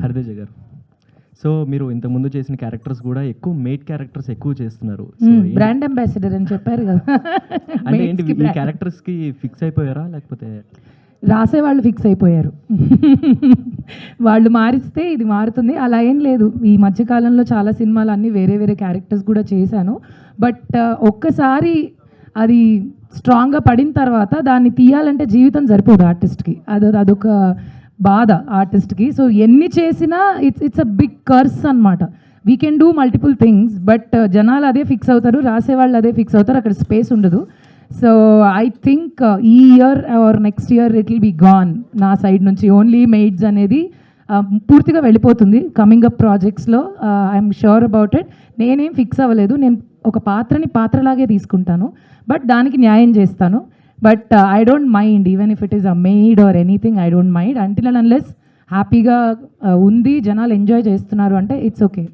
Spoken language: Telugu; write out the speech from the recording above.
హరితేజ గారు, సో మీరు ఇంతకుముందు చేసిన క్యారెక్టర్స్ కూడా ఎక్కువ మేడ్ క్యారెక్టర్స్ ఎక్కువ చేస్తున్నారు. బ్రాండ్ అంబాసిడర్ అని చెప్పారు కదా. అంటే ఏంటి ఈ క్యారెక్టర్స్కి ఫిక్స్ అయిపోయారా, లేకపోతే రాసేవాళ్ళు ఫిక్స్ అయిపోయారు? వాళ్ళు మారిస్తే ఇది మారుతుంది, అలా ఏం లేదు. ఈ మధ్యకాలంలో చాలా సినిమాలు అన్నీ వేరే వేరే క్యారెక్టర్స్ కూడా చేశాను. బట్ ఒక్కసారి అది స్ట్రాంగ్గా పడిన తర్వాత దాన్ని తీయాలంటే జీవితం సరిపోదు ఆర్టిస్ట్కి. అదొక బాధ ఆర్టిస్ట్కి. సో ఎన్ని చేసినా ఇట్స్ అ బిగ్ కర్స్ అనమాట. We can do multiple things, but జనాలు అదే ఫిక్స్ అవుతారు, రాసేవాళ్ళు అదే ఫిక్స్ అవుతారు, అక్కడ స్పేస్ ఉండదు. సో ఐ థింక్ ఈ year or next year it will be gone. నా సైడ్ నుంచి ఓన్లీ మెయిడ్స్ అనేది పూర్తిగా వెళ్ళిపోతుంది కమింగ్ అప్ ప్రాజెక్ట్స్లో. I'm sure about it. నేనేం ఫిక్స్ అవ్వలేదు. నేను ఒక పాత్రలాగే తీసుకుంటాను, బట్ దానికి న్యాయం చేస్తాను. But I don't mind even if it is a maid or anything. I don't mind until and unless హ్యాపీగా ఉంది, జనాలు ఎంజాయ్ చేస్తున్నారు అంటే ఇట్స్ ఓకే.